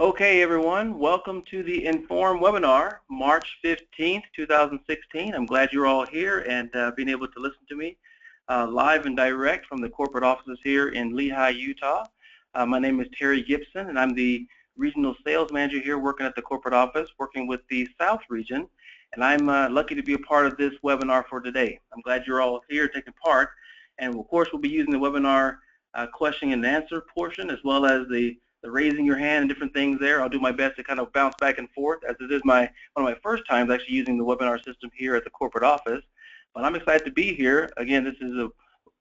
Okay, everyone, welcome to the IN.FORM webinar, March 15th, 2016. I'm glad you're all here and being able to listen to me live and direct from the corporate offices here in Lehi, Utah. My name is Terry Gibson, and I'm the Regional Sales Manager here working at the corporate office, working with the South region, and I'm lucky to be a part of this webinar for today. I'm glad you're all here taking part, and of course we'll be using the webinar question and answer portion as well as the raising your hand and different things there. I'll do my best to kind of bounce back and forth, as it is one of my first times actually using the webinar system here at the corporate office. But I'm excited to be here. Again, this is a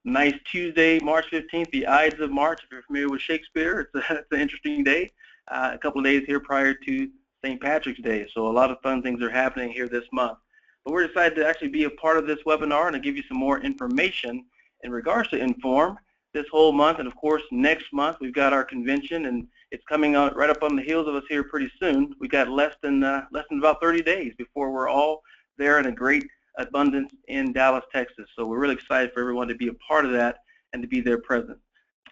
nice Tuesday, March 15th, the Ides of March. If you're familiar with Shakespeare, it's an interesting day. A couple of days here prior to St. Patrick's Day. So a lot of fun things are happening here this month. But we're excited to actually be a part of this webinar and to give you some more information in regards to IN.FORM this whole month. And of course, next month we've got our convention, and it's coming out right up on the heels of us here pretty soon. We got less than about 30 days before we're all there in a great abundance in Dallas, Texas. So we're really excited for everyone to be a part of that and to be there present.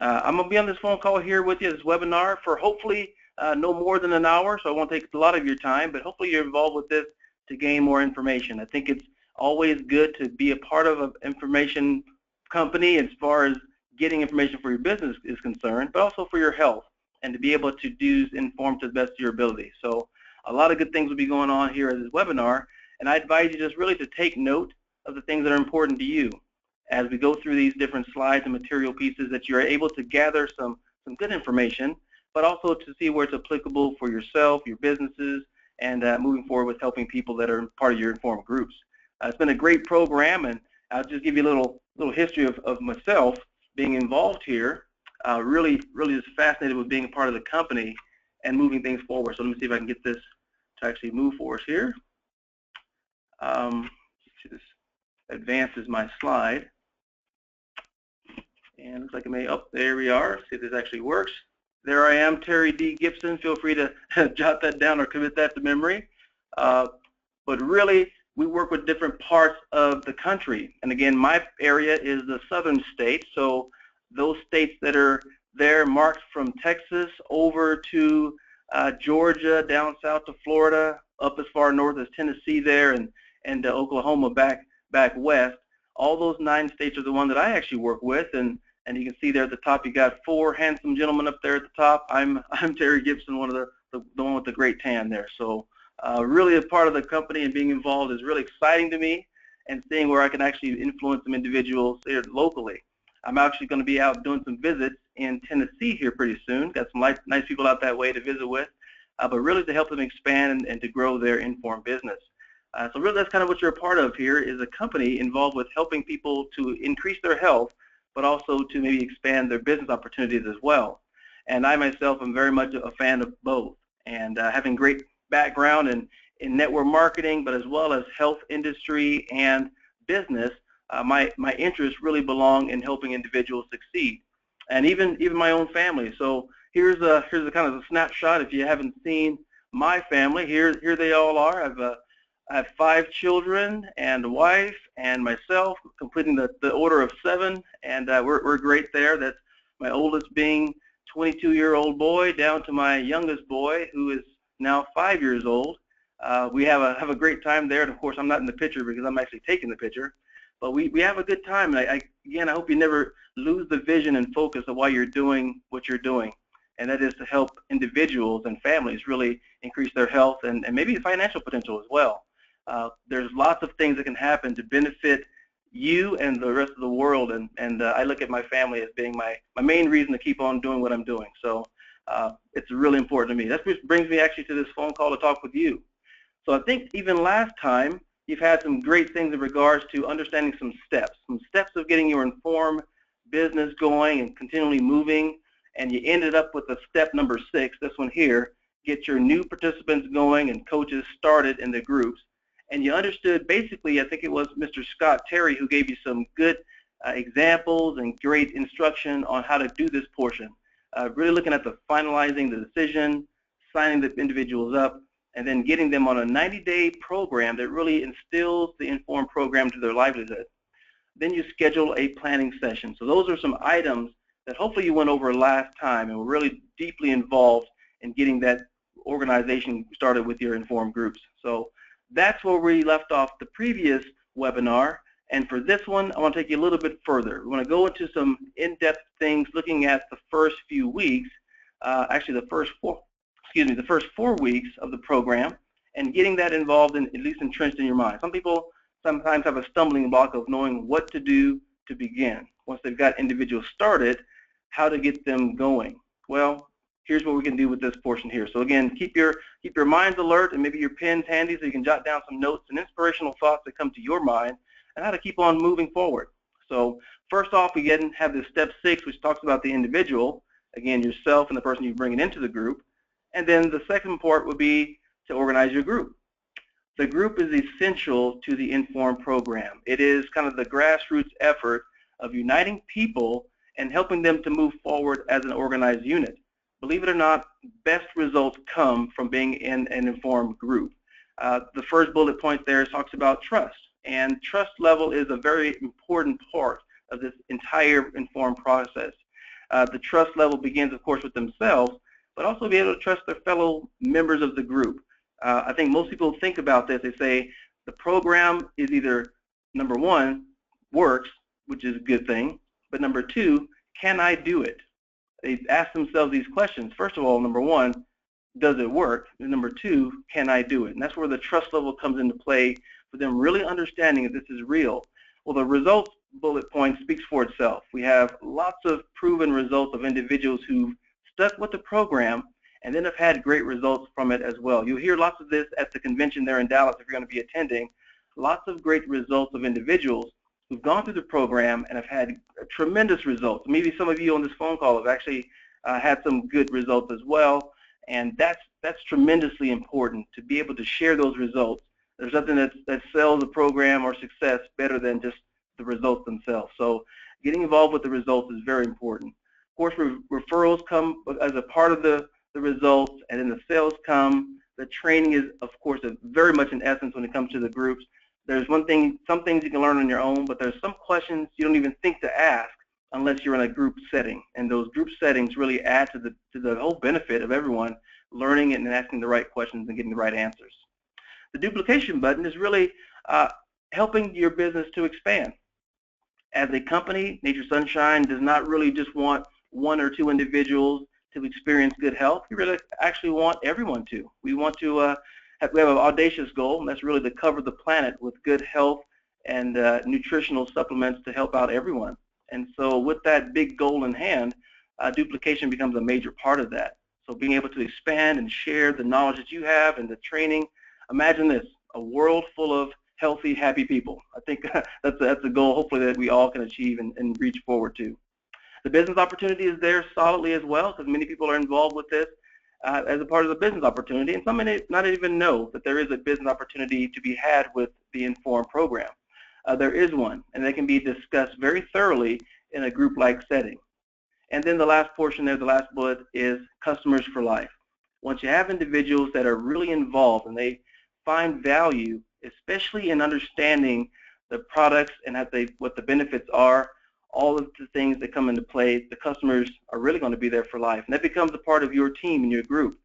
I'm going to be on this phone call here with you, this webinar, for hopefully no more than an hour, so I won't take a lot of your time, but hopefully you're involved with this to gain more information. I think it's always good to be a part of an information company as far as getting information for your business is concerned, but also for your health, and to be able to use IN.FORM to the best of your ability. So a lot of good things will be going on here at this webinar, and I advise you just really to take note of the things that are important to you as we go through these different slides and material pieces, that you're able to gather some good information, but also to see where it's applicable for yourself, your businesses, and moving forward with helping people that are part of your IN.FORM groups. It's been a great program, and I'll just give you a little history of myself being involved here. Really just fascinated with being a part of the company and moving things forward. So let me see if I can get this to actually move for us here. This advances my slide. And looks like it may, there we are. See if this actually works. There I am, Terry D. Gibson. Feel free to jot that down or commit that to memory. But really, we work with different parts of the country. And again, my area is the southern states. So those states that are there marked from Texas over to Georgia, down south to Florida, up as far north as Tennessee there, and Oklahoma back west. All those 9 states are the one that I actually work with, and you can see there at the top you got 4 handsome gentlemen up there at the top. I'm Terry Gibson, one of the one with the great tan there. So really a part of the company and being involved is really exciting to me, and seeing where I can actually influence some individuals here locally. I'm actually going to be out doing some visits in Tennessee here pretty soon. Got some nice people out that way to visit with, but really to help them expand and to grow their IN.FORM business. So really that's kind of what you're a part of here, is a company involved with helping people to increase their health, but also to maybe expand their business opportunities as well. And I myself am very much a fan of both, and having great background in network marketing, but as well as health industry and business. My interests really belong in helping individuals succeed, and even my own family. So here's a kind of a snapshot. If you haven't seen my family, here they all are. I have 5 children and a wife and myself, completing the order of 7, and we're great there. That's my oldest being 22-year-old boy down to my youngest boy, who is now 5 years old. We have a great time there, and of course I'm not in the picture because I'm actually taking the picture. But we have a good time, and again, I hope you never lose the vision and focus of why you're doing what you're doing, and that is to help individuals and families really increase their health and maybe financial potential as well. There's lots of things that can happen to benefit you and the rest of the world, and I look at my family as being my main reason to keep on doing what I'm doing. So it's really important to me. That brings me actually to this phone call to talk with you. So I think even last time, you've had some great things in regards to understanding some steps of getting your IN.FORM business going and continually moving, and you ended up with step number 6, this one here, get your new participants going and coaches started in the groups. And you understood basically, I think it was Mr. Scott Terry who gave you some good examples and great instruction on how to do this portion. Really looking at the finalizing the decision, signing the individuals up, and then getting them on a 90-day program that really instills the IN.FORM program to their livelihood. Then you schedule a planning session. So those are some items that hopefully you went over last time and were really deeply involved in getting that organization started with your IN.FORM groups. So that's where we left off the previous webinar. And for this one, I want to take you a little bit further. We want to go into some in-depth things, looking at the first few weeks, actually the first 4 weeks of the program, and getting that involved and at least entrenched in your mind. Some people sometimes have a stumbling block of knowing what to do to begin. Once they've got individuals started, how to get them going. Well, here's what we can do with this portion here. So again, keep your minds alert and maybe your pens handy so you can jot down some notes and inspirational thoughts that come to your mind and how to keep on moving forward. So first off, we have this step 6, which talks about the individual, again, yourself and the person you bring it into the group. And then the second part would be to organize your group. The group is essential to the IN.FORM program. It is kind of the grassroots effort of uniting people and helping them to move forward as an organized unit. Believe it or not, best results come from being in an IN.FORM group. The first bullet point there talks about trust, and trust level is a very important part of this entire IN.FORM process. The trust level begins, of course, with themselves, but also be able to trust their fellow members of the group. I think most people think about this. They say the program is either, number 1, works, which is a good thing, but number 2, can I do it? They ask themselves these questions. First of all, number 1, does it work? And number 2, can I do it? And that's where the trust level comes into play for them really understanding that this is real. Well, the results bullet point speaks for itself. We have lots of proven results of individuals who've stuck with the program and then have had great results from it as well. You'll hear lots of this at the convention there in Dallas if you're going to be attending. Lots of great results of individuals who've gone through the program and have had tremendous results. Maybe some of you on this phone call have actually had some good results as well, and that's tremendously important to be able to share those results. There's nothing that sells a program or success better than just the results themselves. So getting involved with the results is very important. Of course, referrals come as a part of the results, and then the sales come. The training is, of course, very much in essence when it comes to the groups. There's some things you can learn on your own, but there's some questions you don't even think to ask unless you're in a group setting. And those group settings really add to the whole benefit of everyone learning it and asking the right questions and getting the right answers. The duplication button is really helping your business to expand. As a company, Nature Sunshine does not really just want 1 or 2 individuals to experience good health. We really actually want everyone to. We want to we have an audacious goal, and that's really to cover the planet with good health and nutritional supplements to help out everyone. And so with that big goal in hand, duplication becomes a major part of that. So being able to expand and share the knowledge that you have and the training. Imagine this, a world full of healthy, happy people. I think that's a goal hopefully that we all can achieve and reach forward to. The business opportunity is there solidly as well, because many people are involved with this as a part of the business opportunity, and some may not even know that there is a business opportunity to be had with the IN.FORM program. There is one, and they can be discussed very thoroughly in a group-like setting. And then the last portion there, the last bullet, is customers for life. Once you have individuals that are really involved and they find value, especially in understanding the products and what the benefits are, all of the things that come into play, the customers are really going to be there for life. And that becomes a part of your team and your group.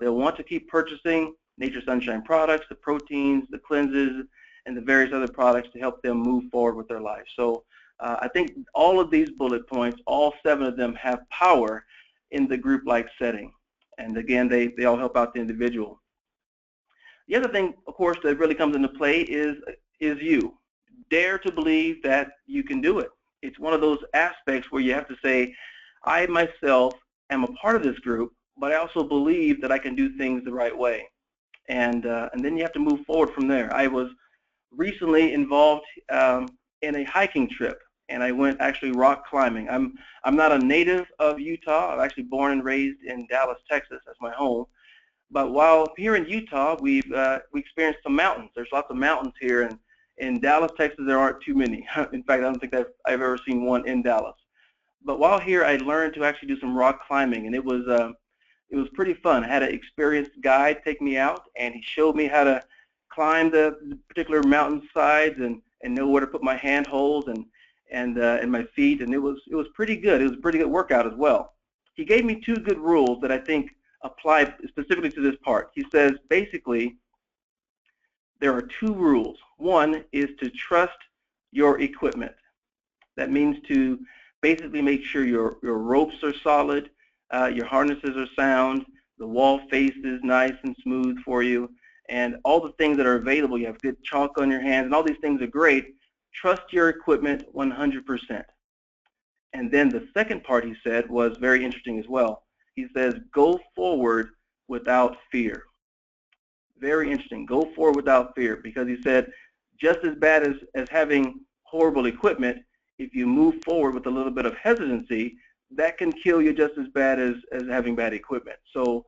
They'll want to keep purchasing Nature Sunshine products, the proteins, the cleanses, and the various other products to help them move forward with their life. So I think all of these bullet points, all 7 of them, have power in the group-like setting. And again, they all help out the individual. The other thing, of course, that really comes into play is you. Dare to believe that you can do it. It's one of those aspects where you have to say, I myself am a part of this group, but I also believe that I can do things the right way. And then you have to move forward from there. I was recently involved in a hiking trip, and I went actually rock climbing. I'm not a native of Utah. I'm actually born and raised in Dallas, Texas. That's my home. But while here in Utah, we experienced some mountains. There's lots of mountains here, and in Dallas, Texas, there aren't too many. In fact, I don't think I've ever seen one in Dallas. But while here, I learned to actually do some rock climbing, and it was pretty fun. I had an experienced guide take me out, and he showed me how to climb the particular mountain sides and know where to put my handholds and my feet, and it was pretty good. It was a pretty good workout as well. He gave me 2 good rules that I think apply specifically to this part. He says basically there are two rules. One is to trust your equipment. That means to basically make sure your ropes are solid, your harnesses are sound, the wall face is nice and smooth for you, and all the things that are available. You have good chalk on your hands, and all these things are great. Trust your equipment 100%. And then the second part he said was very interesting as well. He says, go forward without fear. Very interesting. Go forward without fear, because he said just as bad as having horrible equipment, if you move forward with a little bit of hesitancy, that can kill you just as bad as having bad equipment. So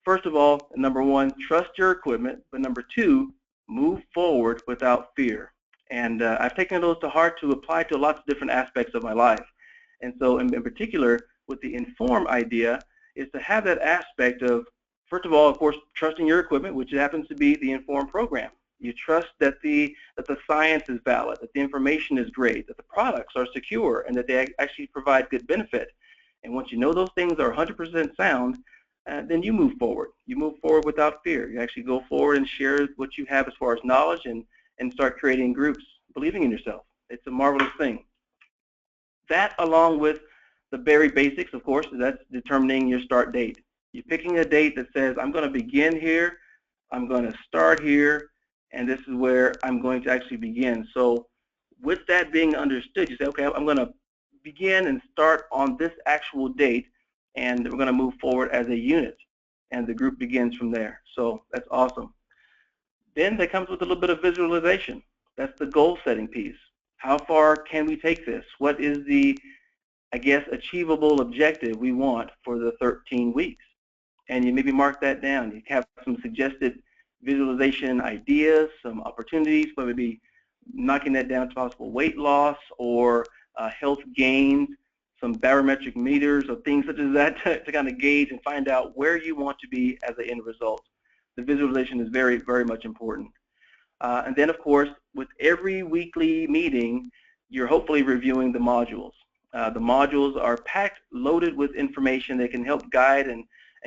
first of all, number one, trust your equipment, but number two, move forward without fear. And I've taken those to heart to apply to lots of different aspects of my life. And so in particular, with the IN.FORM idea, is to have that aspect of, first of all, of course, trusting your equipment, which happens to be the IN.FORM program. You trust that the science is valid, that the information is great, that the products are secure, and that they actually provide good benefit. And once you know those things are 100% sound, then you move forward. You move forward without fear. You actually go forward and share what you have as far as knowledge and start creating groups, believing in yourself. It's a marvelous thing. That, along with the very basics, of course, that's determining your start date. You're picking a date that says, I'm going to begin here, I'm going to start here, and this is where I'm going to actually begin. So with that being understood, you say, okay, I'm going to begin and start on this actual date, and we're going to move forward as a unit, and the group begins from there. So that's awesome. Then that comes with a little bit of visualization. That's the goal setting piece. How far can we take this? What is the, I guess, achievable objective we want for the 13 weeks? And you maybe mark that down. You have some suggested visualization ideas, some opportunities, whether it be knocking that down to possible weight loss or health gains, some barometric meters or things such as that to kind of gauge and find out where you want to be as the end result. The visualization is very, very much important. And then, of course, with every weekly meeting, you're hopefully reviewing the modules. The modules are packed, loaded with information that can help guide and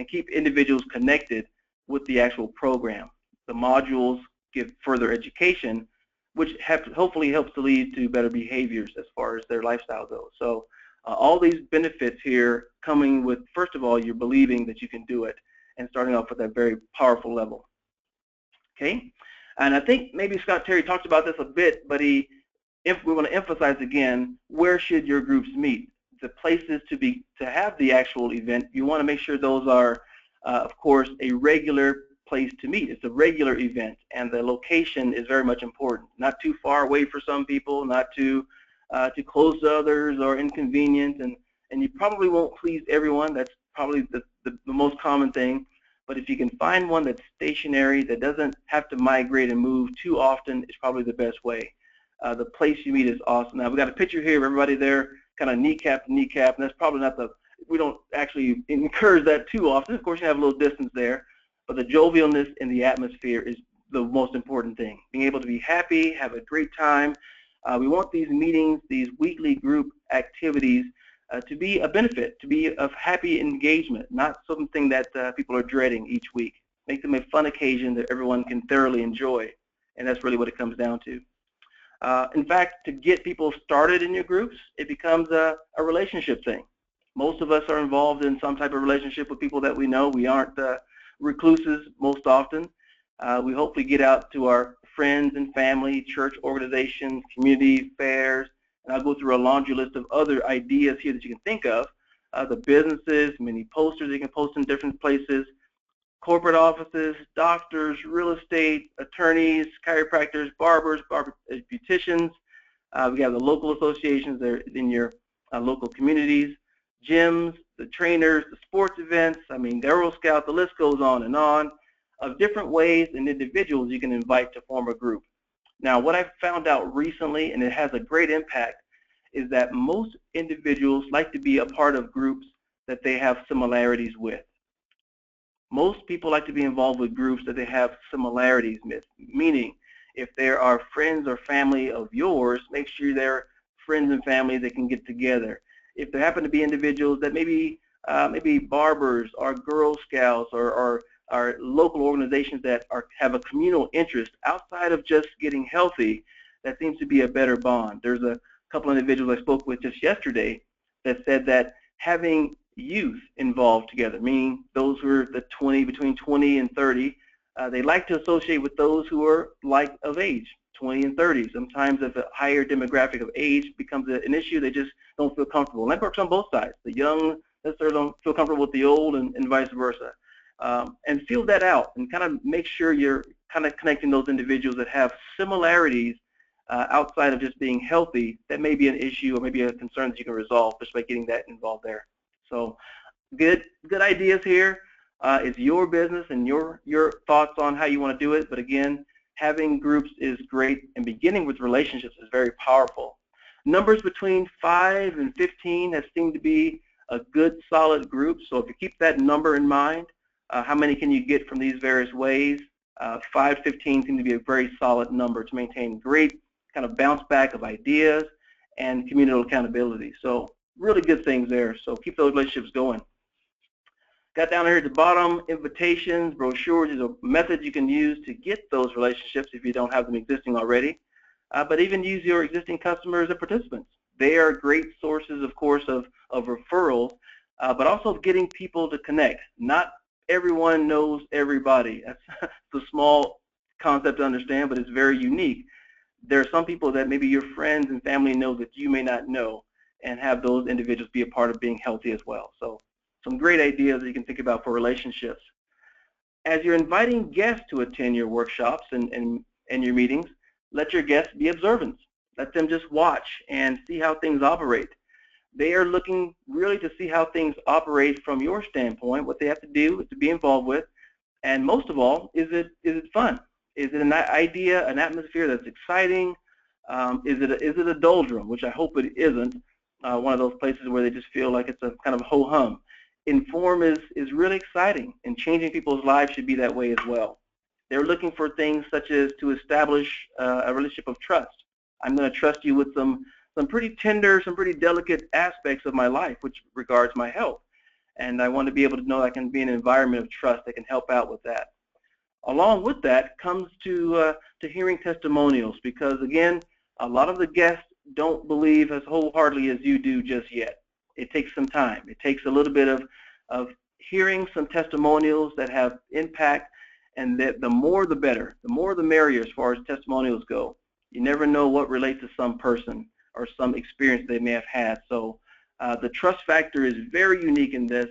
keep individuals connected with the actual program. The modules give further education, which hopefully helps to lead to better behaviors as far as their lifestyle goes. So all these benefits here coming with, first of all, you're believing that you can do it and starting off with that very powerful level. Okay? And I think maybe Scott Terry talked about this a bit, but we want to emphasize again, where should your groups meet? The places to have the actual event, you want to make sure those are, of course, a regular place to meet. It's a regular event, and the location is very much important. Not too far away for some people, not too close to others or inconvenient, and you probably won't please everyone. That's probably the most common thing. But if you can find one that's stationary, that doesn't have to migrate and move too often, it's probably the best way. The place you meet is awesome. Now, we've got a picture here of everybody there, kind of kneecap to kneecap, and that's probably not we don't actually encourage that too often. Of course, you have a little distance there, but the jovialness in the atmosphere is the most important thing. Being able to be happy, have a great time. We want these meetings, these weekly group activities, to be a benefit, to be of happy engagement, not something that people are dreading each week. Make them a fun occasion that everyone can thoroughly enjoy, and that's really what it comes down to. In fact, to get people started in your groups, it becomes a relationship thing. Most of us are involved in some type of relationship with people that we know. We aren't recluses most often. We hopefully get out to our friends and family, church organizations, community fairs, and I'll go through a laundry list of other ideas here that you can think of. The businesses, many posters you can post in different places, corporate offices, doctors, real estate, attorneys, chiropractors, barbers, beauticians. We have the local associations that are in your local communities, gyms, the trainers, the sports events, I mean, the Girl Scout, the list goes on, of different ways and individuals you can invite to form a group. Now, what I've found out recently, and it has a great impact, is that most individuals like to be a part of groups that they have similarities with. Most people like to be involved with groups that they have similarities with, meaning if there are friends or family of yours, make sure they're friends and family that can get together. If there happen to be individuals that maybe maybe barbers or Girl Scouts or local organizations that have a communal interest outside of just getting healthy, that seems to be a better bond. There's a couple of individuals I spoke with just yesterday that said that having youth involved together, meaning those who are between 20 and 30, they like to associate with those who are like of age, 20 and 30. Sometimes if a higher demographic of age becomes an issue, they just don't feel comfortable. And that works on both sides. The young necessarily don't feel comfortable with the old and vice versa. And feel that out and kind of make sure you're kind of connecting those individuals that have similarities outside of just being healthy. That may be an issue or maybe a concern that you can resolve just by getting that involved there. So good ideas here. It's your business and your thoughts on how you want to do it. But again, having groups is great, and beginning with relationships is very powerful. Numbers between 5 and 15 have seemed to be a good solid group. So if you keep that number in mind, how many can you get from these various ways? 5 to 15 seem to be a very solid number to maintain great kind of bounce back of ideas and communal accountability. So really good things there. So keep those relationships going. Got down here at the bottom, invitations, brochures is a method you can use to get those relationships if you don't have them existing already. But even use your existing customers and participants. They are great sources, of course, of referrals, but also getting people to connect. Not everyone knows everybody. That's a small concept to understand, but it's very unique. There are some people that maybe your friends and family know that you may not know, and have those individuals be a part of being healthy as well. So some great ideas that you can think about for relationships. As you're inviting guests to attend your workshops and your meetings, let your guests be observant. Let them just watch and see how things operate. They are looking really to see how things operate from your standpoint, what they have to do to be involved with, and most of all, is it fun? Is it an idea, an atmosphere that's exciting? Is it a doldrum, which I hope it isn't, one of those places where they just feel like it's a kind of ho-hum. IN.FORM is really exciting, and changing people's lives should be that way as well. They're looking for things such as to establish a relationship of trust. I'm going to trust you with some pretty tender, some pretty delicate aspects of my life, which regards my health. And I want to be able to know I can be in an environment of trust that can help out with that. Along with that comes to hearing testimonials, because again, a lot of the guests don't believe as wholeheartedly as you do just yet. It takes some time. It takes a little bit of hearing some testimonials that have impact, and that the more the better, the more the merrier as far as testimonials go. You never know what relates to some person or some experience they may have had. So the trust factor is very unique in this,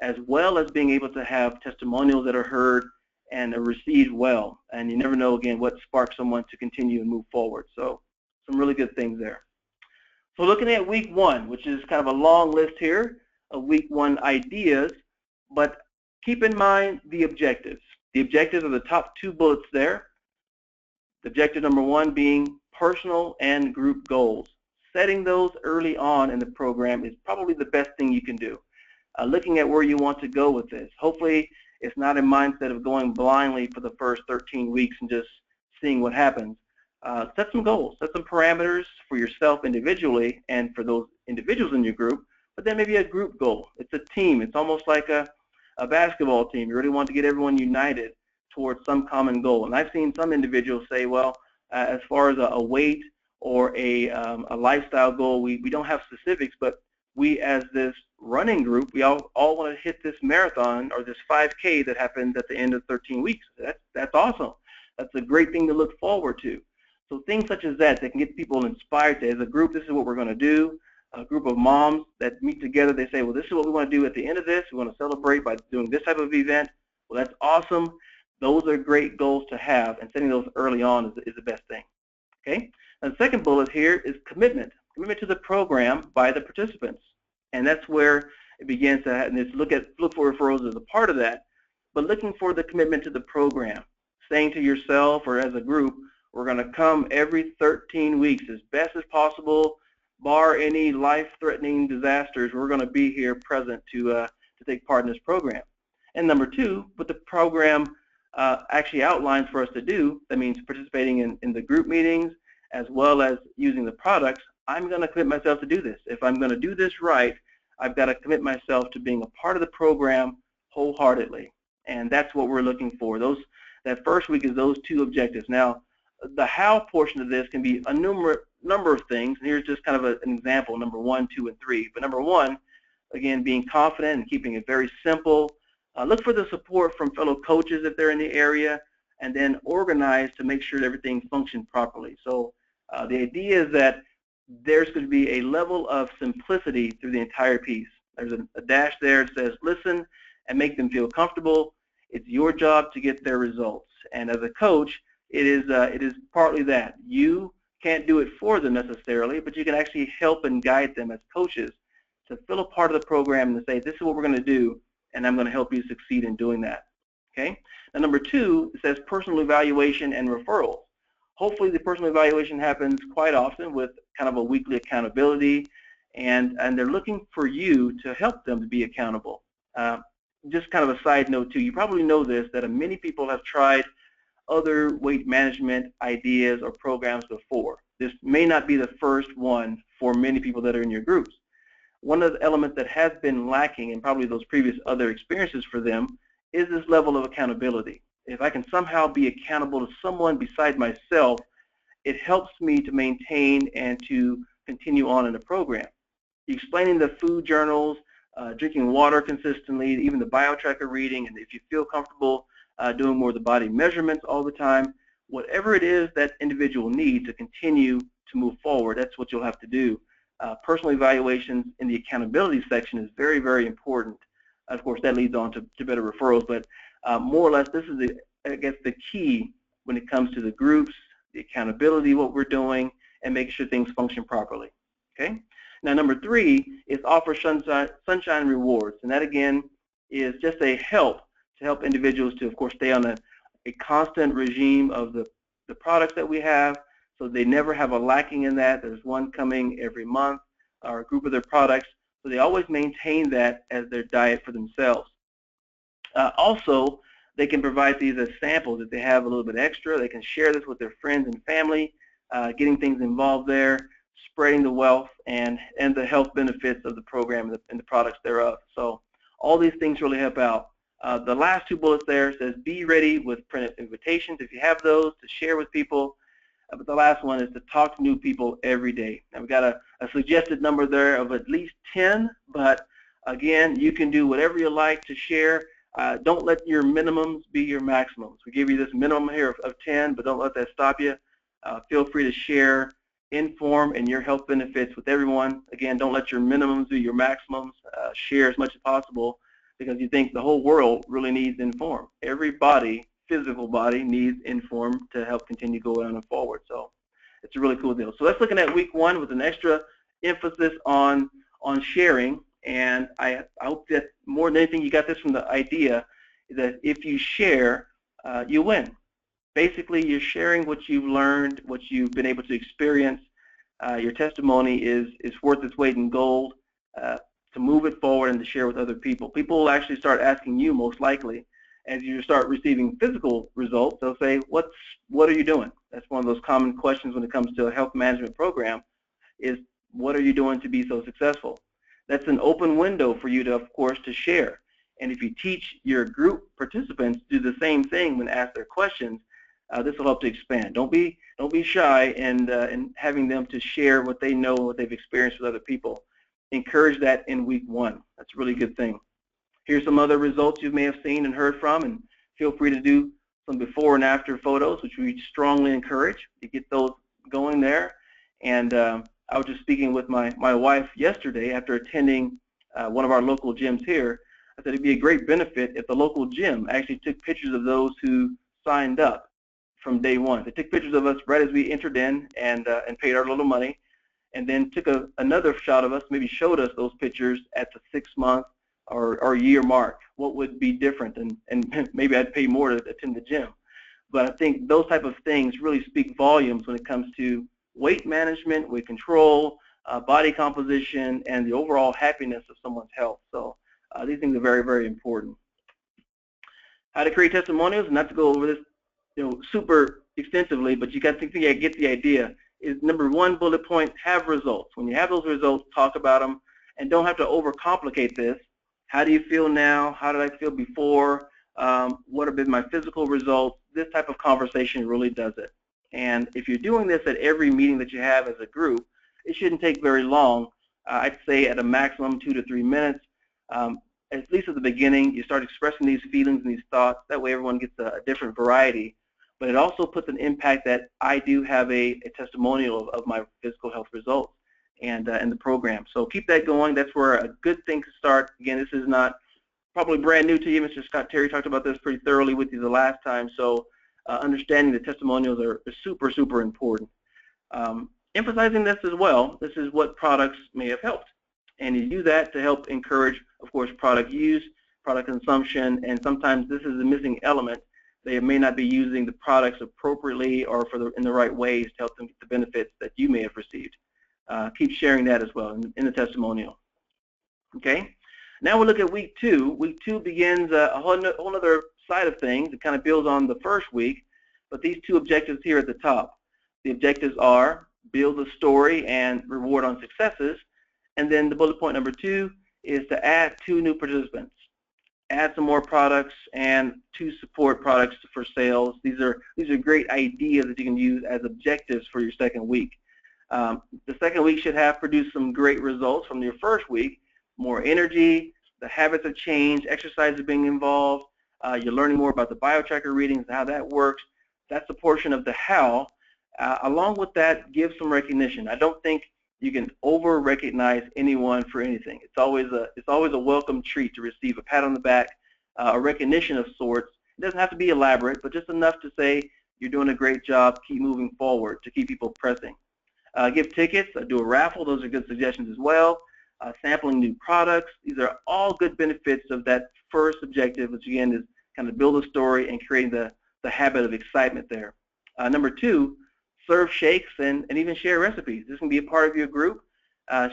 as well as being able to have testimonials that are heard and are received well. And you never know, again, what sparks someone to continue and move forward. So some really good things there. So looking at week 1, which is kind of a long list here of week 1 ideas, but keep in mind the objectives. The objectives are the top 2 bullets there. The objective number 1 being personal and group goals. Setting those early on in the program is probably the best thing you can do. Looking at where you want to go with this. Hopefully it's not a mindset of going blindly for the first 13 weeks and just seeing what happens. Set some goals, set some parameters for yourself individually and for those individuals in your group, but then maybe a group goal. It's a team. It's almost like a basketball team. You really want to get everyone united towards some common goal. And I've seen some individuals say, well, as far as a weight or a lifestyle goal, we don't have specifics, but we as this running group, we all want to hit this marathon or this 5K that happens at the end of 13 weeks. That's awesome. That's a great thing to look forward to. So things such as that can get people inspired to, as a group, this is what we're going to do. A group of moms that meet together, they say, well, this is what we want to do at the end of this. We want to celebrate by doing this type of event. Well, that's awesome. Those are great goals to have, and setting those early on is the best thing. Okay? And the second bullet here is commitment. Commitment to the program by the participants. And that's where it begins to happen. Look for referrals as a part of that, but looking for the commitment to the program. Saying to yourself or as a group, we're going to come every 13 weeks as best as possible, bar any life-threatening disasters. We're going to be here present to take part in this program. And number 2, what the program actually outlines for us to do, that means participating in the group meetings as well as using the products. I'm going to commit myself to do this. If I'm going to do this right, I've got to commit myself to being a part of the program wholeheartedly. And that's what we're looking for. That first week is those two objectives. Now, the how portion of this can be a number of things. And here's just kind of an example, number 1, 2, and 3. But number 1, again, being confident and keeping it very simple. Look for the support from fellow coaches if they're in the area, and then organize to make sure that everything functions properly. So the idea is that there's going to be a level of simplicity through the entire piece. There's a dash there that says listen and make them feel comfortable. It's your job to get their results. And as a coach, it is partly that. You can't do it for them necessarily, but you can actually help and guide them as coaches to feel a part of the program and say, this is what we're going to do, and I'm going to help you succeed in doing that. Okay? Now, number 2, it says personal evaluation and referrals. Hopefully the personal evaluation happens quite often with kind of a weekly accountability, and they're looking for you to help them to be accountable. Just kind of a side note too, you probably know this, that many people have tried other weight management ideas or programs before. This may not be the first one for many people that are in your groups. One of the elements that has been lacking in probably those previous other experiences for them is this level of accountability. If I can somehow be accountable to someone beside myself, it helps me to maintain and to continue on in the program. Explaining the food journals, drinking water consistently, even the biotracker reading, and if you feel comfortable doing more of the body measurements all the time, whatever it is that individual needs to continue to move forward, that's what you'll have to do. Personal evaluations in the accountability section is very, very important. Of course, that leads on to better referrals, but more or less, this is, I guess, the key when it comes to the groups, the accountability, what we're doing, and making sure things function properly. Okay? Now, number 3 is offer sunshine rewards, and that, again, is just a help to help individuals to, of course, stay on a constant regime of the products that we have, so they never have a lacking in that. There's one coming every month, or a group of their products, so they always maintain that as their diet for themselves. Also, they can provide these as samples. If they have a little bit extra, they can share this with their friends and family, getting things involved there, spreading the wealth and the health benefits of the program and the products thereof. So all these things really help out. The last 2 bullets there says be ready with printed invitations if you have those to share with people. But the last one is to talk to new people every day. Now we've got a suggested number there of at least 10, but again, you can do whatever you like to share. Don't let your minimums be your maximums. We give you this minimum here of 10, but don't let that stop you. Feel free to share IN.FORM and your health benefits with everyone. Again, don't let your minimums be your maximums. Share as much as possible because you think the whole world really needs IN.FORM. Every body, physical body, needs IN.FORM to help continue going on and forward. So it's a really cool deal. So let's look at week 1 with an extra emphasis on sharing. And I hope that more than anything you got this from the idea that if you share, you win. Basically, you're sharing what you've learned, what you've been able to experience. Your testimony is worth its weight in gold to move it forward and to share with other people. People will actually start asking you, most likely, as you start receiving physical results. They'll say, what are you doing? That's one of those common questions when it comes to a health management program is, what are you doing to be so successful? That's an open window for you to, of course, to share. And if you teach your group participants to do the same thing when asked their questions, this will help to expand. Don't be shy and having them to share what they know, what they've experienced with other people. Encourage that in week 1. That's a really good thing. Here's some other results you may have seen and heard from, and feel free to do some before and after photos, which we strongly encourage. You get those going there. And I was just speaking with my wife yesterday after attending one of our local gyms here. I said it'd be a great benefit if the local gym actually took pictures of those who signed up from day 1. They took pictures of us right as we entered in and paid our little money, and then took another shot of us, maybe showed us those pictures at the 6-month or year mark. What would be different? And maybe I'd pay more to attend the gym. But I think those type of things really speak volumes when it comes to weight management, weight control, body composition, and the overall happiness of someone's health. So these things are very, very important. How to create testimonials, not to go over this super extensively, but you got to get the idea. Is number 1 bullet point, have results. When you have those results, talk about them. and don't have to overcomplicate this. How do you feel now? How did I feel before? What have been my physical results? This type of conversation really does it. And if you're doing this at every meeting that you have as a group, it shouldn't take very long. I'd say at a maximum 2 to 3 minutes. At least at the beginning, you start expressing these feelings and these thoughts. That way everyone gets a different variety. But it also puts an impact that I do have a testimonial of my physical health results and in the program. So keep that going. That's where a good thing to start. Again, this is not probably brand new to you. Mr. Scott Terry talked about this pretty thoroughly with you the last time. So understanding the testimonials are super, super important. Emphasizing this as well, this is what products may have helped. And you do that to help encourage, of course, product use, product consumption, and sometimes this is a missing element. They may not be using the products appropriately or in the right ways to help them get the benefits that you may have received. Keep sharing that as well in the testimonial. Okay, now we'll look at week 2. Week 2 begins a whole other side of things. It kind of builds on the first week, but these 2 objectives here at the top. The objectives are build a story and reward on successes, and then the bullet point number 2 is to add 2 new participants. Add some more products and 2 support products for sales. These are great ideas that you can use as objectives for your second week. The second week should have produced some great results from your first week. More energy, the habits have changed, exercise is being involved, you're learning more about the biotracker readings and how that works. That's the portion of the how. Along with that, give some recognition. I don't think you can over-recognize anyone for anything. It's always a welcome treat to receive a pat on the back, a recognition of sorts. It doesn't have to be elaborate, but just enough to say you're doing a great job, keep moving forward, to keep people pressing. Give tickets, do a raffle, those are good suggestions as well. Sampling new products, these are all good benefits of that first objective, which again is kind of build a story and creating the habit of excitement there. Number 2, serve shakes and even share recipes. This can be a part of your group,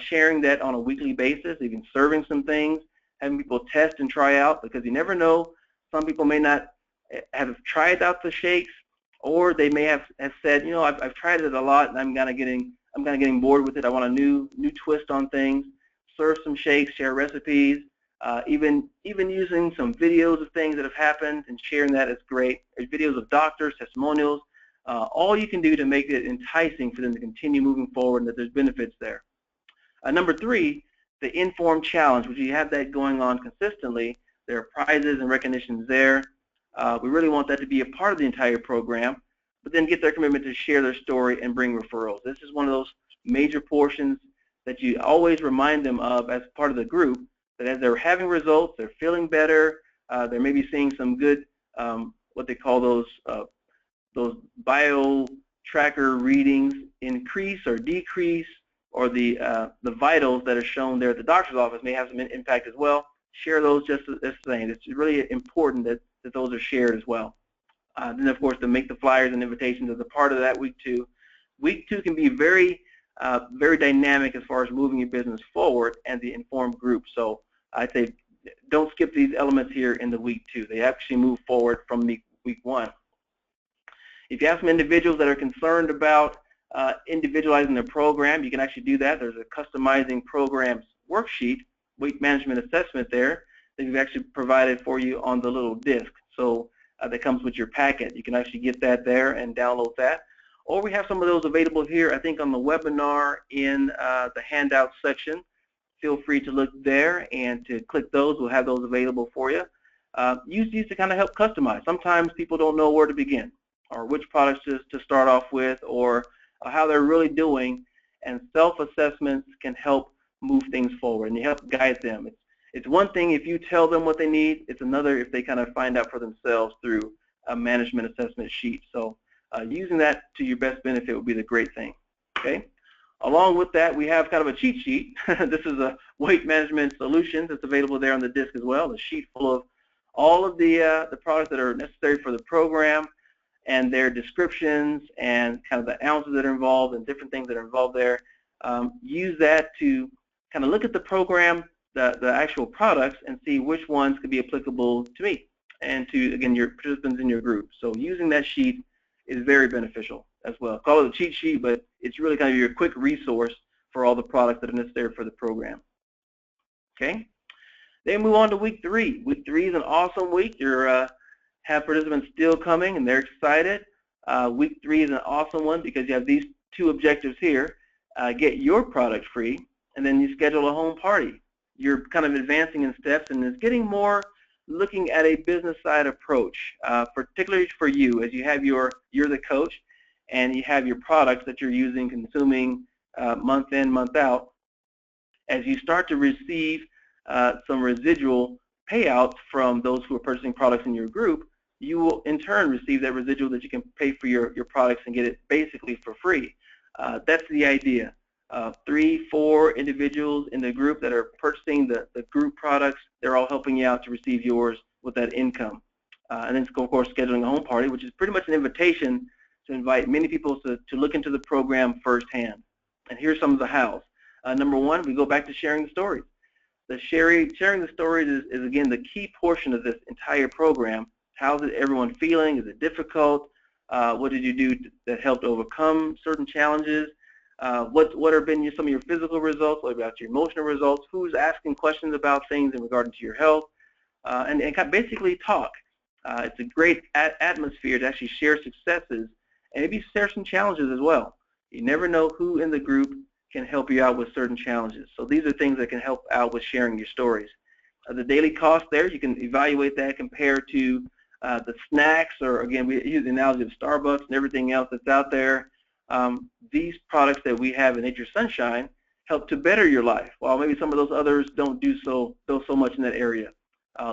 sharing that on a weekly basis, even serving some things, having people test and try out, because you never know, some people may not have tried out the shakes, or they may have said, you know, I've tried it a lot and I'm kind of getting bored with it. I want a new twist on things. Serve some shakes, share recipes, even using some videos of things that have happened and sharing that is great. There's videos of doctors, testimonials, all you can do to make it enticing for them to continue moving forward and that there's benefits there. Number 3, the IN.FORM challenge, which you have that going on consistently. There are prizes and recognitions there. We really want that to be a part of the entire program, but then get their commitment to share their story and bring referrals. This is one of those major portions that you always remind them of as part of the group, that as they're having results, they're feeling better, they're maybe seeing some good, what they call those bio tracker readings increase or decrease, or the vitals that are shown there at the doctor's office may have some impact as well. Share those just as saying. It's really important that those are shared as well. Then of course to make the flyers and invitations as a part of that week 2. Week 2 can be very dynamic as far as moving your business forward and the informed group. So I'd say don't skip these elements here in the week 2. They actually move forward from week 1. If you have some individuals that are concerned about individualizing their program, you can actually do that. There's a customizing programs worksheet, weight management assessment there, that we've actually provided for you on the little disc. So that comes with your packet. You can actually get that there and download that. Or we have some of those available here, I think, on the webinar in the handout section. Feel free to look there and to click those. We'll have those available for you. Use these to kind of help customize. Sometimes people don't know where to begin, or which products to start off with, or how they're really doing, and self-assessments can help move things forward and you help guide them. It's one thing if you tell them what they need, it's another if they kind of find out for themselves through a management assessment sheet. So using that to your best benefit would be the great thing. Okay. Along with that, we have kind of a cheat sheet. This is a weight management solution that's available there on the disc as well. A sheet full of all of the products that are necessary for the program, and their descriptions and kind of the ounces that are involved and different things that are involved there. Use that to kind of look at the program, the actual products, and see which ones could be applicable to me and to, again, your participants in your group. So using that sheet is very beneficial as well. Call it a cheat sheet, but it's really kind of your quick resource for all the products that are necessary for the program. Okay. Then move on to week 3. Week 3 is an awesome week. You have participants still coming, and they're excited. Week 3 is an awesome one because you have these 2 objectives here. Get your product free, and then you schedule a home party. You're kind of advancing in steps, and it's getting more looking at a business side approach, particularly for you as you have you're the coach, and you have your products that you're using, consuming month in, month out. As you start to receive some residual payouts from those who are purchasing products in your group, you will in turn receive that residual that you can pay for your products and get it basically for free. That's the idea. 3, 4 individuals in the group that are purchasing the group products, they're all helping you out to receive yours with that income. And then, of course, scheduling a home party, which is pretty much an invitation to invite many people to look into the program firsthand. And here's some of the hows. Number 1, we go back to sharing the stories. Sharing the stories is, again, the key portion of this entire program. How's everyone feeling? Is it difficult? What did you do that helped overcome certain challenges? What have been some of your physical results? What about your emotional results? Who's asking questions about things in regard to your health? And basically talk. It's a great atmosphere to actually share successes and maybe share some challenges as well. You never know who in the group can help you out with certain challenges. So these are things that can help out with sharing your stories. The daily cost there, you can evaluate that compared to the snacks, or again, we use the analogy of Starbucks and everything else that's out there. These products that we have in Nature's Sunshine help to better your life, while maybe some of those others don't do so much in that area.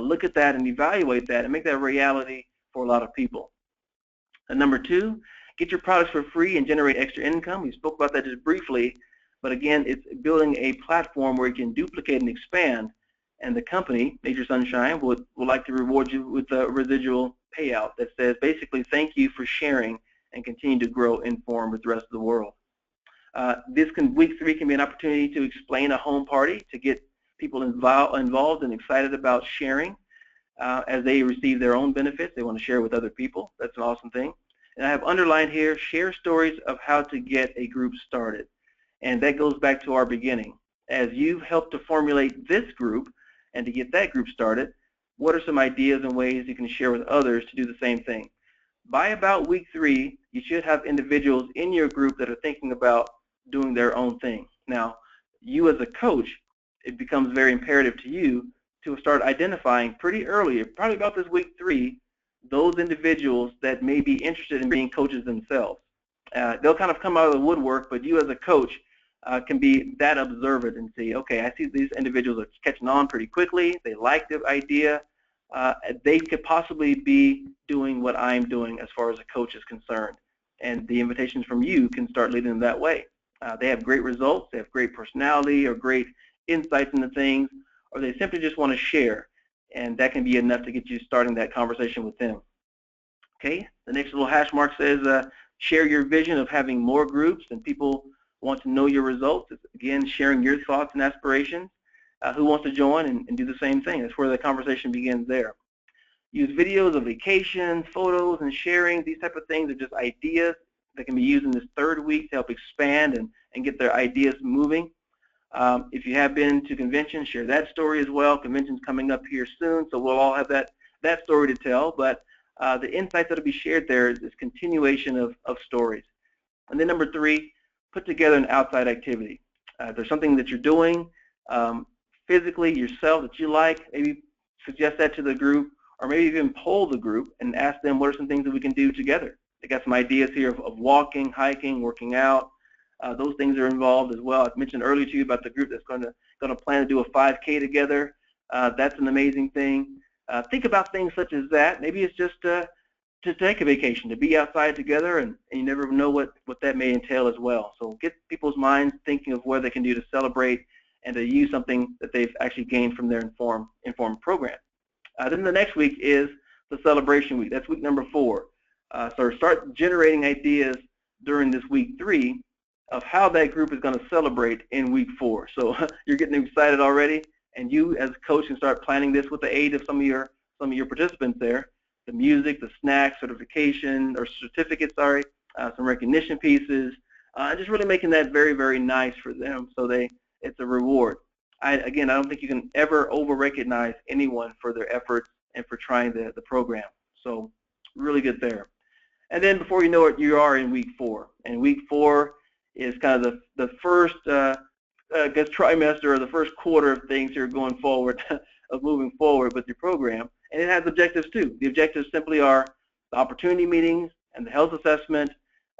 Look at that and evaluate that and make that a reality for a lot of people. And number 2, get your products for free and generate extra income. We spoke about that just briefly, but again, it's building a platform where you can duplicate and expand, and the company, Nature's Sunshine, would like to reward you with a residual payout that says basically thank you for sharing and continue to grow IN.FORM with the rest of the world. Week 3 can be an opportunity to explain a home party, to get people involved and excited about sharing as they receive their own benefits. They want to share with other people. That's an awesome thing. And I have underlined here, share stories of how to get a group started. And that goes back to our beginning. As you've helped to formulate this group and to get that group started, what are some ideas and ways you can share with others to do the same thing? By about week 3, you should have individuals in your group that are thinking about doing their own thing. Now, you as a coach, it becomes very imperative to you to start identifying pretty early, probably about this week 3, those individuals that may be interested in being coaches themselves. They'll kind of come out of the woodwork, but you as a coach can be that observant and see, okay, I see these individuals are catching on pretty quickly. They like the idea. They could possibly be doing what I'm doing as far as a coach is concerned. And the invitations from you can start leading them that way. They have great results. They have great personality or great insights into things, or they simply just want to share. And that can be enough to get you starting that conversation with them. Okay, the next little hash mark says share your vision of having more groups, and people want to know your results. It's, again, sharing your thoughts and aspirations. Who wants to join and do the same thing? That's where the conversation begins there. Use videos of vacations, photos, and sharing. These type of things are just ideas that can be used in this 3rd week to help expand and get their ideas moving. If you have been to conventions, share that story as well. Convention's coming up here soon, so we'll all have that story to tell. But the insights that will be shared there is continuation of stories. And then number 3, put together an outside activity. If there's something that you're doing physically yourself that you like, maybe suggest that to the group, or maybe even poll the group and ask them what are some things that we can do together. They got some ideas here of walking, hiking, working out. Those things are involved as well. I've mentioned earlier to you about the group that's going to plan to do a 5K together. That's an amazing thing. Think about things such as that. Maybe it's just to take a vacation, to be outside together, and you never know what that may entail as well. So get people's minds thinking of what they can do to celebrate and to use something that they've actually gained from their IN.FORM program. Then the next week is the celebration week. That's week number 4. So start generating ideas during this week 3 of how that group is going to celebrate in week 4. So you're getting excited already, and you as a coach can start planning this with the aid of some of your participants there. The music, the snacks, certification, or certificates, sorry, some recognition pieces, just really making that very, very nice for them, so it's a reward. Again, I don't think you can ever over-recognize anyone for their efforts and for trying the program. So really good there. And then before you know it, you are in week 4. And week 4 is kind of the first I guess trimester or the first quarter of things here going forward, of moving forward with your program. And it has objectives too. The objectives simply are the opportunity meetings and the health assessment,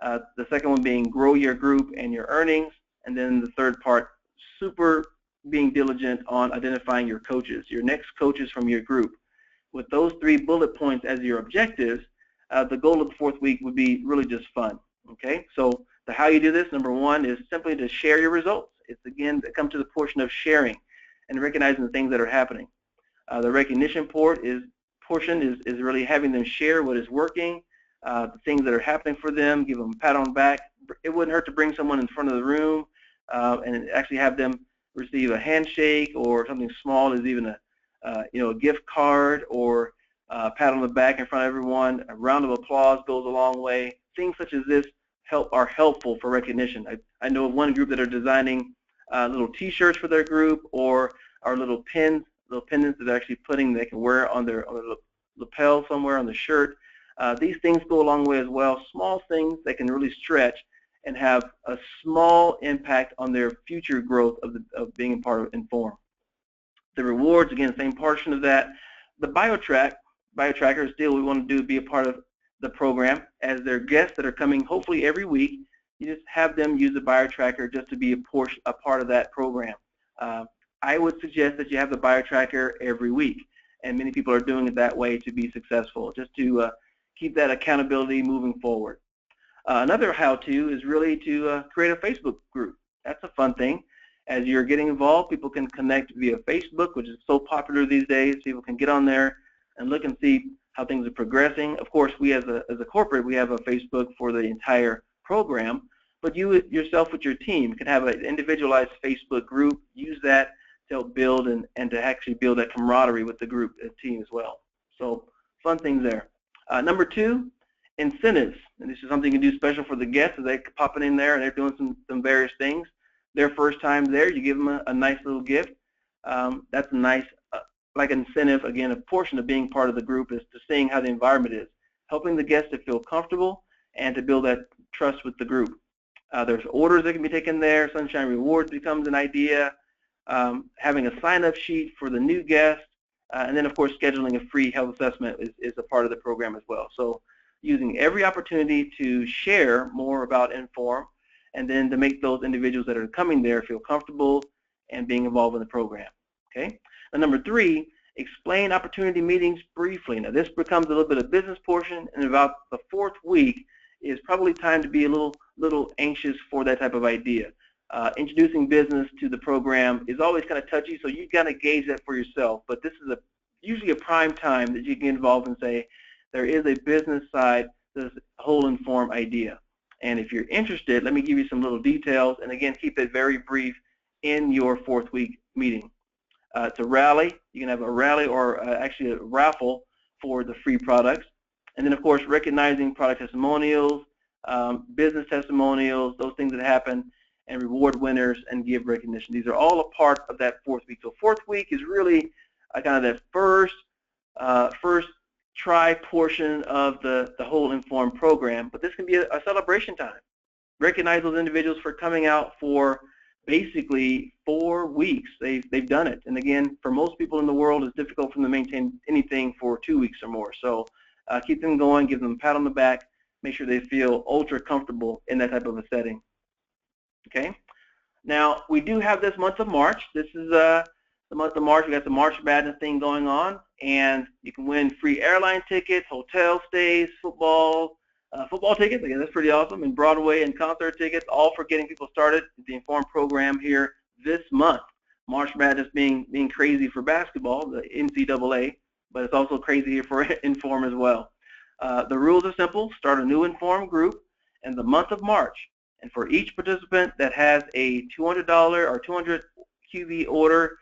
the second one being grow your group and your earnings, and then the third part, super being diligent on identifying your coaches, your next coaches from your group. With those 3 bullet points as your objectives, the goal of the 4th week would be really just fun. Okay, so how you do this, number 1, is simply to share your results. It's again to come to the portion of sharing and recognizing the things that are happening. The recognition portion is really having them share what is working, the things that are happening for them, give them a pat on the back. It wouldn't hurt to bring someone in front of the room and actually have them receive a handshake or something small as even a gift card or a pat on the back in front of everyone. A round of applause goes a long way. Things such as this are helpful for recognition. I know of one group that are designing little T-shirts for their group, or our little pendants that they're actually they can wear on their lapel somewhere on the shirt. These things go a long way as well. Small things that can really stretch and have a small impact on their future growth of being a part of IN.FORM. The rewards, again, same portion of that. The BioTracker is still we want to do be a part of the program as their guests that are coming hopefully every week. You just have them use the BioTracker just to be a part of that program. I would suggest that you have the BioTracker every week, and many people are doing it that way to be successful, just to keep that accountability moving forward. Another how-to is really to create a Facebook group. That's a fun thing. As you're getting involved, people can connect via Facebook, which is so popular these days. People can get on there and look and see how things are progressing. Of course, we as a corporate, we have a Facebook for the entire program, but you yourself with your team can have an individualized Facebook group. Use that to help build and to actually build that camaraderie with the group team as well. So fun things there. Number 2, incentives. And this is something you can do special for the guests as they're popping in there and they're doing some various things. Their first time there, you give them a nice little gift. That's a nice like incentive. Again, a portion of being part of the group is to seeing how the environment is, helping the guests to feel comfortable and to build that trust with the group. There's orders that can be taken there. Sunshine Rewards becomes an idea. Having a sign-up sheet for the new guest, and then of course scheduling a free health assessment is a part of the program as well. So using every opportunity to share more about IN.FORM, and then to make those individuals that are coming there feel comfortable and being involved in the program. Okay. And number 3, explain opportunity meetings briefly. Now this becomes a little bit of business portion, and about the 4th week is probably time to be a little anxious for that type of idea. Introducing business to the program is always kind of touchy, so you've got to gauge that for yourself. But this is usually a prime time that you can get involved and say, there is a business side to this whole IN.FORM idea. And if you're interested, let me give you some little details, and again, keep it very brief in your 4th week meeting. It's a rally. You can have a rally or actually a raffle for the free products. And then, of course, recognizing product testimonials, business testimonials, those things that happen, and reward winners and give recognition. These are all a part of that 4th week. So 4th week is really kind of that first try portion of the whole IN.FORM program. But this can be a celebration time. Recognize those individuals for coming out for basically 4 weeks. They've done it. And again, for most people in the world, it's difficult for them to maintain anything for 2 weeks or more. So keep them going, give them a pat on the back, make sure they feel ultra comfortable in that type of a setting. Okay. Now we do have this month of March. This is the month of March. We got the March Madness thing going on, and you can win free airline tickets, hotel stays, football tickets. Again, that's pretty awesome, and Broadway and concert tickets, all for getting people started with the IN.FORM program here this month. March Madness being crazy for basketball, the NCAA, but it's also crazy here for IN.FORM as well. The rules are simple. Start a new IN.FORM group in the month of March, and for each participant that has a $200 or 200 QV order,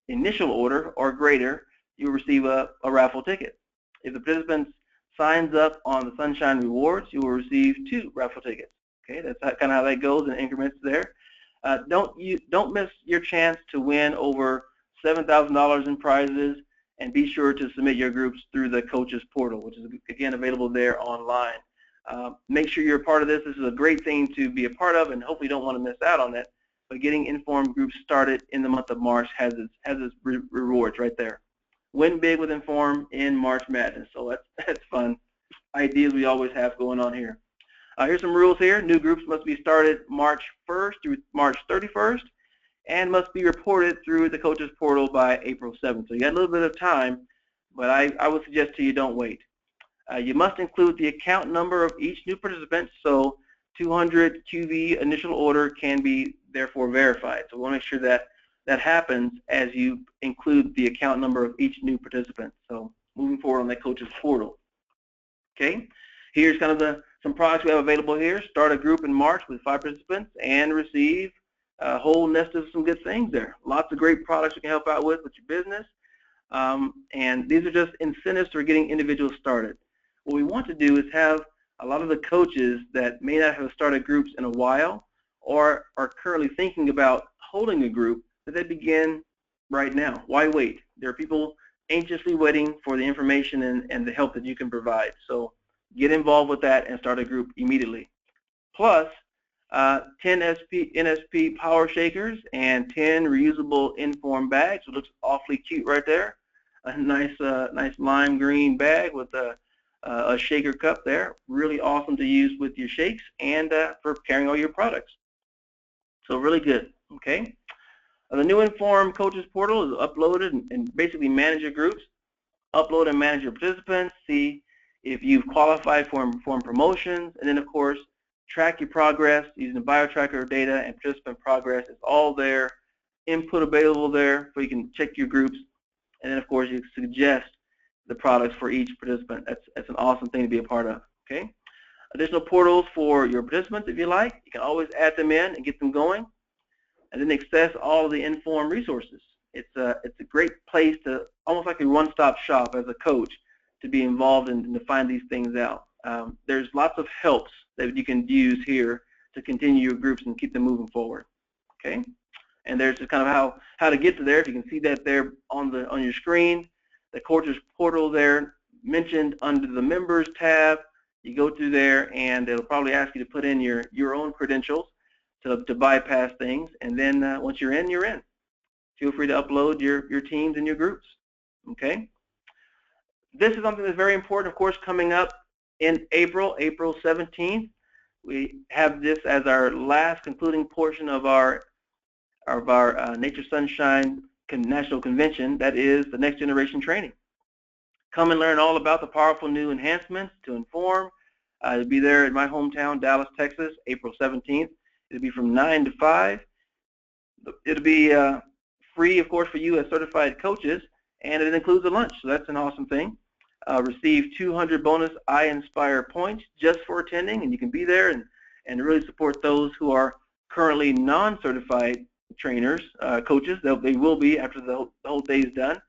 initial order or greater, you will receive a raffle ticket. If the participant signs up on the Sunshine Rewards, you will receive 2 raffle tickets. Okay, that's kind of how that goes in increments there. Don't miss your chance to win over $7,000 in prizes, and be sure to submit your groups through the coaches portal, which is again available there online. Make sure you're a part of this. This is a great thing to be a part of, and hopefully you don't want to miss out on it. But getting IN.FORM groups started in the month of March has its rewards right there. Win big with IN.FORM in March Madness. So that's fun. Ideas we always have going on here. Here's some rules here. New groups must be started March 1st through March 31st and must be reported through the coaches portal by April 7th. So you got a little bit of time, but I would suggest to you don't wait. You must include the account number of each new participant, so 200 QV initial order can be therefore verified. So we want to make sure that that happens as you include the account number of each new participant. So moving forward on that coaches portal. Okay, here's kind of some products we have available here. Start a group in March with 5 participants and receive a whole nest of some good things there. Lots of great products you can help out with your business. And these are just incentives for getting individuals started. What we want to do is have a lot of the coaches that may not have started groups in a while or are currently thinking about holding a group, that they begin right now. Why wait? There are people anxiously waiting for the information and the help that you can provide. So get involved with that and start a group immediately. Plus, 10 NSP power shakers and 10 reusable IN.FORM bags. It looks awfully cute right there. A nice lime green bag with a shaker cup there. Really awesome to use with your shakes and for carrying all your products. So really good. Okay. The new IN.FORM coaches portal is uploaded and basically manage your groups. Upload and manage your participants. See if you've qualified for IN.FORM promotions, and then of course track your progress using the BioTracker data and participant progress. It's all there, input available there, so you can check your groups, and then of course you suggest the products for each participant. That's an awesome thing to be a part of. Okay. Additional portals for your participants if you like. You can always add them in and get them going, and then access all of the IN.FORM resources. It's a great place to, almost like a one-stop shop as a coach, to be involved and to find these things out. There's lots of helps that you can use here to continue your groups and keep them moving forward. Okay, and there's just kind of how to get to there. If you can see that there on your screen, the coaches portal there mentioned under the members tab. You go through there and it'll probably ask you to put in your own credentials to bypass things, and then once you're in, you're in. Feel free to upload your teams and your groups. Okay. This is something that's very important, of course, coming up in April 17th. We have this as our last concluding portion of our Nature Sunshine National Convention. That is the Next Generation Training. Come and learn all about the powerful new enhancements to IN.FORM. It'll be there in my hometown, Dallas, Texas, April 17th. It'll be from 9 to 5. It'll be free, of course, for you as certified coaches, and it includes a lunch, so that's an awesome thing. Receive 200 bonus I-Inspire points just for attending, and you can be there and really support those who are currently non-certified trainers, coaches. They will be after the whole day is done,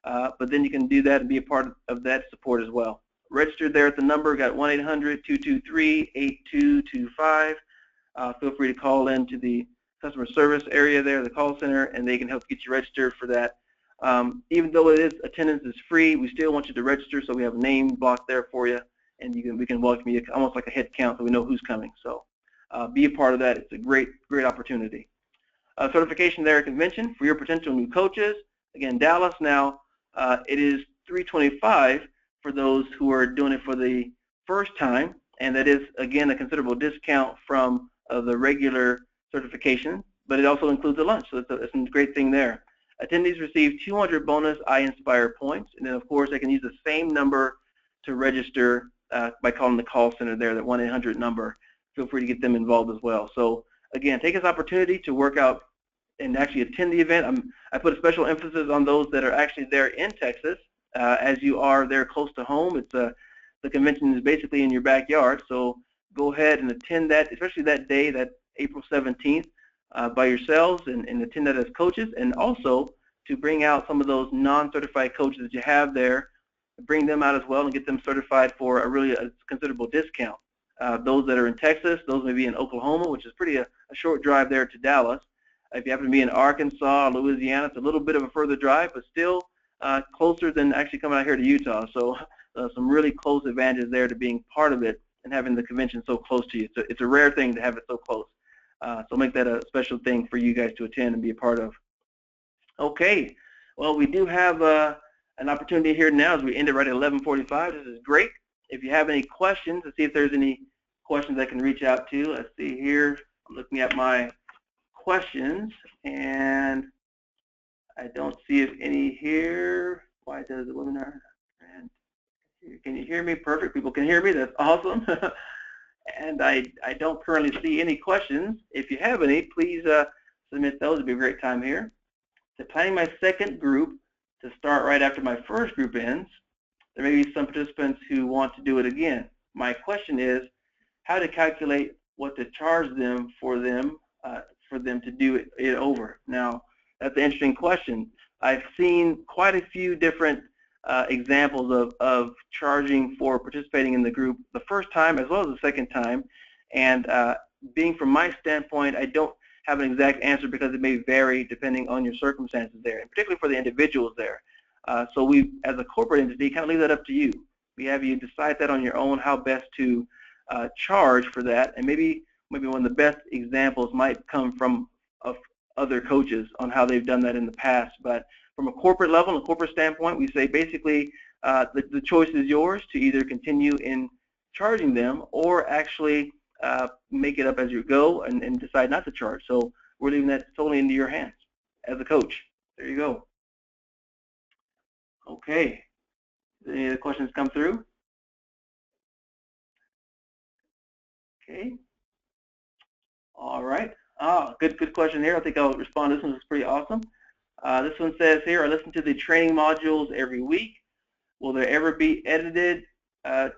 but then you can do that and be a part of that support as well. Register there at the number, got 1-800-223-8225. Feel free to call in to the customer service area there, the call center, and they can help get you registered for that. Even though attendance is free, we still want you to register, so we have a name blocked there for you, and we can welcome you almost like a head count, so we know who's coming. So be a part of that. It's a great opportunity. Certification there at convention for your potential new coaches. Again, Dallas now, it is $325 for those who are doing it for the first time, and that is again a considerable discount from the regular certification, but it also includes a lunch, so it's a great thing there. Attendees receive 200 bonus I-Inspire points, and then of course they can use the same number to register by calling the call center there, that 1-800 number. Feel free to get them involved as well. So again, take this opportunity to work out and actually attend the event. I put a special emphasis on those that are actually there in Texas, as you are there close to home. It's the convention is basically in your backyard, so go ahead and attend that, especially that day, that April 17th. By yourselves and attend that as coaches, and also to bring out some of those non-certified coaches that you have there, bring them out as well and get them certified for a considerable discount. Those that are in Texas, those may be in Oklahoma, which is a short drive there to Dallas. If you happen to be in Arkansas, Louisiana, it's a little bit of a further drive, but still closer than actually coming out here to Utah. So some really close advantages there to being part of it and having the convention so close to you. So it's a rare thing to have it so close. So make that a special thing for you guys to attend and be a part of. Okay, well, we do have an opportunity here now as we end it right at 11:45. This is great. If you have any questions, let's see if there's any questions I can reach out to. Let's see here. I'm looking at my questions, and I don't see any here. Why does the webinar? Can you hear me? Perfect. People can hear me. That's awesome. And I don't currently see any questions. If you have any, please submit those. It'd be a great time here. So planning my second group to start right after my first group ends. There may be some participants who want to do it again. My question is how to calculate what to charge them for them to do it over. Now, that's an interesting question. I've seen quite a few different examples of charging for participating in the group the first time as well as the second time. And being from my standpoint, I don't have an exact answer because it may vary depending on your circumstances there, and particularly for the individuals there. So we, as a corporate entity, kind of leave that up to you. We have you decide that on your own, how best to charge for that, and maybe one of the best examples might come from other coaches on how they've done that in the past. But from a corporate level, and a corporate standpoint, we say basically the choice is yours to either continue in charging them or actually make it up as you go and decide not to charge. So we're leaving that totally into your hands as a coach. There you go. Okay. Any other questions come through? Okay. All right. Good question here. I think I'll respond. This one is pretty awesome. This one says here, I listen to the training modules every week. Will there ever be edited to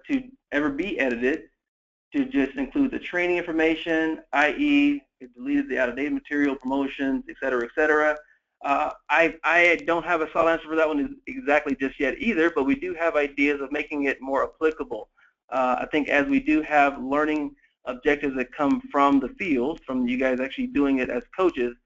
just include the training information, i.e., it deleted the out-of-date material, promotions, et cetera, et cetera? I don't have a solid answer for that one exactly just yet either, but we do have ideas of making it more applicable. I think as we do have learning objectives that come from the field, from you guys actually doing it as coaches,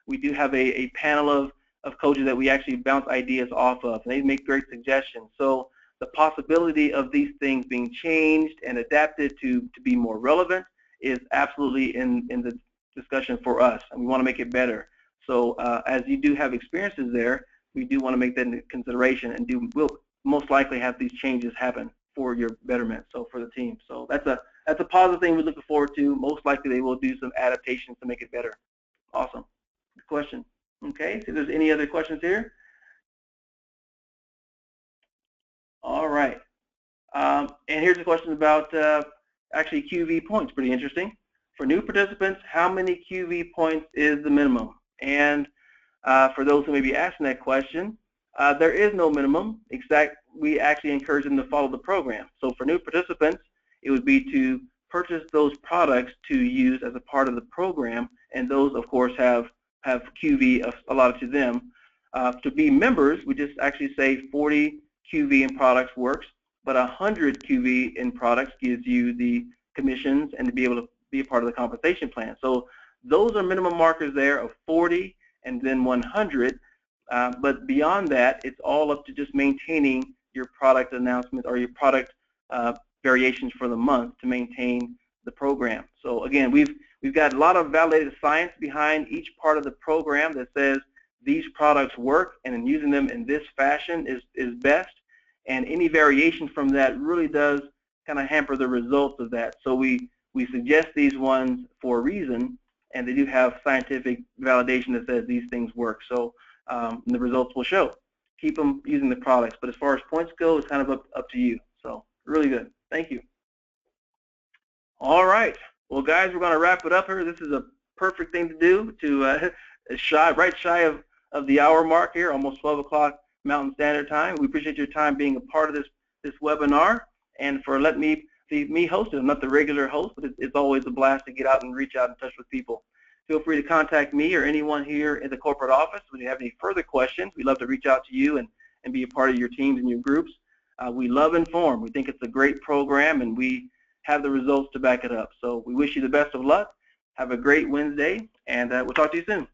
we do have a panel of coaches that we actually bounce ideas off of, and they make great suggestions. So the possibility of these things being changed and adapted to be more relevant is absolutely in the discussion for us, and we want to make it better. So as you do have experiences there, we do want to make that into consideration, and we'll most likely have these changes happen for your betterment, so for the team. So that's a positive thing we're looking forward to. Most likely they will do some adaptations to make it better. Awesome. Good question. Okay, so if there's any other questions here? All right. And here's a question about actually QV points. Pretty interesting. For new participants, how many QV points is the minimum? And for those who may be asking that question, there is no minimum. We actually encourage them to follow the program. So for new participants, it would be to purchase those products to use as a part of the program, and those, of course, have QV allotted to them. To be members, we just actually say 40 QV in products works, but 100 QV in products gives you the commissions and to be able to be a part of the compensation plan. So those are minimum markers there of 40 and then 100, but beyond that, it's all up to just maintaining your product announcement or your product variations for the month to maintain the program. So again, we've got a lot of validated science behind each part of the program that says these products work, and in using them in this fashion is best, and any variation from that really does kind of hamper the results of that. So we suggest these ones for a reason, and they do have scientific validation that says these things work. So the results will show. Keep them using the products, but as far as points go, it's kind of up to you. So really good. Thank you. All right. Well, guys, we're going to wrap it up here. This is a perfect thing to do to right shy of the hour mark here, almost 12 o'clock Mountain Standard Time. We appreciate your time being a part of this webinar and for letting me host it. I'm not the regular host, but it's always a blast to get out and reach out and touch with people. Feel free to contact me or anyone here in the corporate office when you have any further questions. We'd love to reach out to you and be a part of your teams and your groups. We love IN.FORM. We think it's a great program, and we have the results to back it up. So we wish you the best of luck. Have a great Wednesday, and we'll talk to you soon.